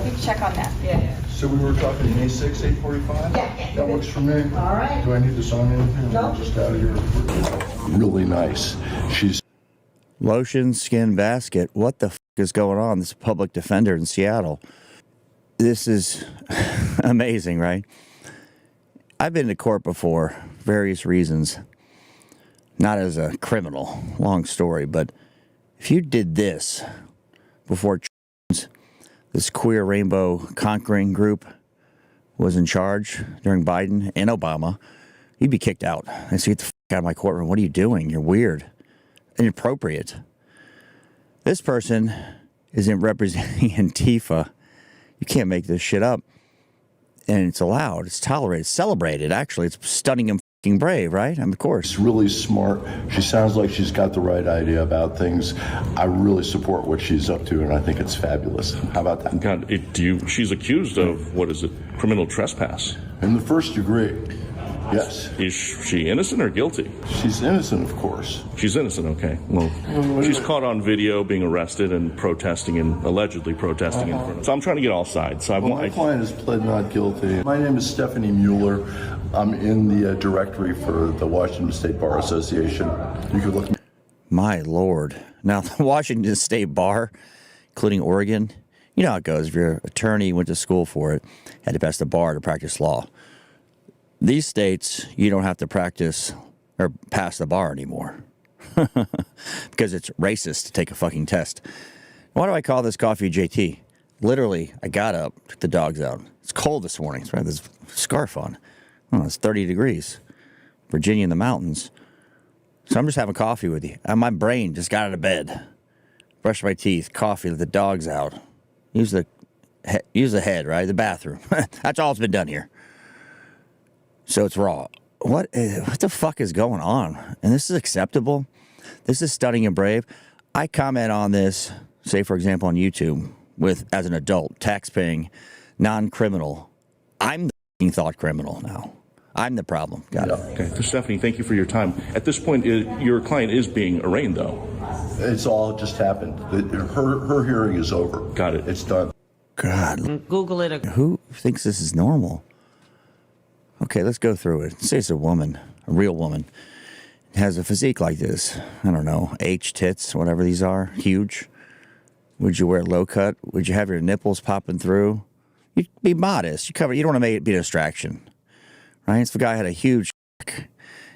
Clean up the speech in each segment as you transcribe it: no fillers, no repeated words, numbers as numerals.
let me check on that. Yeah. So we were talking May 6, 8:45? Yeah. That works for me. All right. Do I need to sign anything? No. I'm just out of here. Really nice. She's Lotion Skin Basket. What the f is going on? This is a public defender in Seattle. This is amazing, right? I've been to court before, various reasons. Not as a criminal, long story, but if you did this before this queer rainbow conquering group was in charge during Biden and Obama, you'd be kicked out. I say, get the f out of my courtroom. What are you doing? You're weird. Inappropriate. This person isn't representing Antifa. You can't make this shit up. And it's allowed. It's tolerated. It's celebrated. Actually, it's stunning and f***ing brave, right? Of course. really smart. She sounds like she's got the right idea about things. I really support what she's up to, and I think it's fabulous. How about that? God, she's accused of, what is it, criminal trespass. In the first degree, yes. Is she innocent or guilty? She's innocent, of course. She's innocent, okay. Well, she's caught on video being arrested and protesting and allegedly protesting in front of. So I'm trying to get all sides. So My client has pled not guilty. My name is Stephanie Mueller. I'm in the directory for the Washington State Bar Association. You could look me. My Lord. Now, the Washington State Bar, including Oregon, you know how it goes. If you're an attorney, went to school for it, had to pass the bar to practice law. These states, you don't have to practice or pass the bar anymore because it's racist to take a fucking test. Why do I call this coffee JT? Literally, I got up, took the dogs out. It's cold this morning. So I have this scarf on. Oh, it's 30 degrees. Virginia in the mountains. So I'm just having coffee with you. And my brain just got out of bed. Brushed my teeth, coffee, let the dogs out. Use the head, right? The bathroom. That's all that's been done here. So it's raw. What the fuck is going on? And this is acceptable? This is stunning and brave. I comment on this, say, for example, on YouTube, as an adult, tax-paying, non-criminal. I'm the f***ing thought criminal now. I'm the problem. Got it. Okay. So Stephanie, thank you for your time. At this point, your client is being arraigned, though. It's all just happened. Her hearing is over. Got it. It's done. God. Google it. Who thinks this is normal? Okay, let's go through it. Say it's a woman, a real woman, has a physique like this. I don't know, H tits, whatever these are, huge. Would you wear low cut? Would you have your nipples popping through? You'd be modest. You don't want to make it be a distraction, right? So the guy had a huge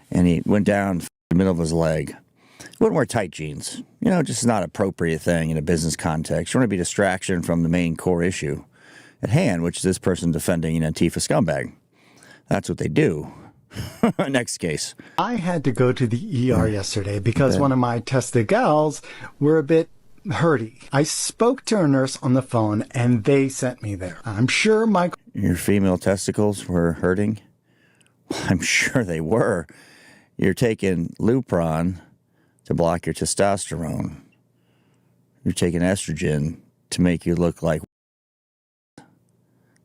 and he went down the middle of his leg. He wouldn't wear tight jeans. You know, just not an appropriate thing in a business context. You want to be a distraction from the main core issue at hand, which is this person defending an Antifa scumbag. That's what they do. Next case. I had to go to the ER yesterday because one of my TestiGALS were a bit hurty. I spoke to a nurse on the phone and they sent me there. I'm sure my... Your female testicles were hurting? I'm sure they were. You're taking Lupron to block your testosterone. You're taking estrogen to make you look like... Does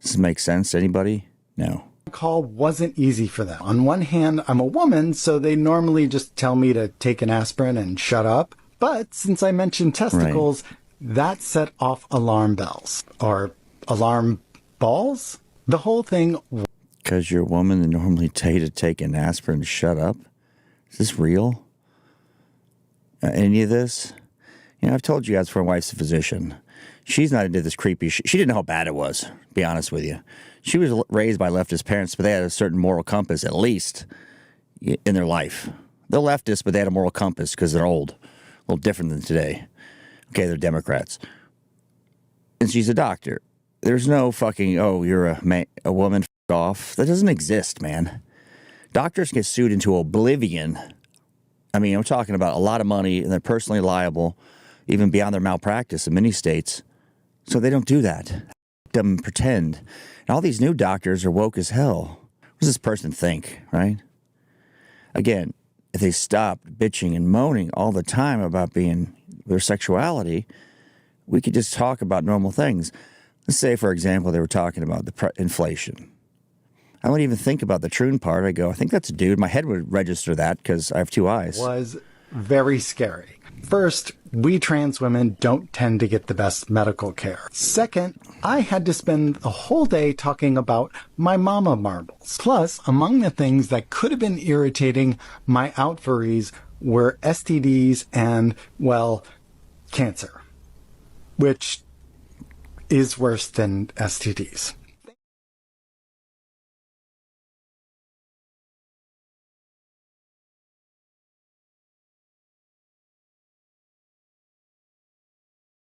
this make sense to anybody? No. Call wasn't easy for them. On one hand, I'm a woman, so they normally just tell me to take an aspirin and shut up. But since I mentioned testicles, that set off alarm bells. Or alarm balls? The whole thing... Because you're a woman and normally tell you to take an aspirin and shut up? Is this real? Any of this? You know, I've told you guys my wife's a physician. She's not into this creepy shit. She didn't know how bad it was, to be honest with you. She was raised by leftist parents, but they had a certain moral compass, at least, in their life. They're leftists, but they had a moral compass because they're old. A little different than today. Okay, they're Democrats. And she's a doctor. There's no fucking, oh, you're a woman, f*** off. That doesn't exist, man. Doctors get sued into oblivion. I mean, I'm talking about a lot of money, and they're personally liable, even beyond their malpractice in many states. So they don't do that. Them pretend. And all these new doctors are woke as hell. What does this person think, right? Again, if they stopped bitching and moaning all the time about their sexuality, we could just talk about normal things. Let's say, for example, they were talking about the inflation. I wouldn't even think about the Troon part. I go, I think that's a dude. My head would register that because I have two eyes. Was very scary. First, we trans women don't tend to get the best medical care. Second, I had to spend the whole day talking about my mama marbles. Plus, among the things that could have been irritating my ovaries were STDs and, well, cancer, which is worse than STDs.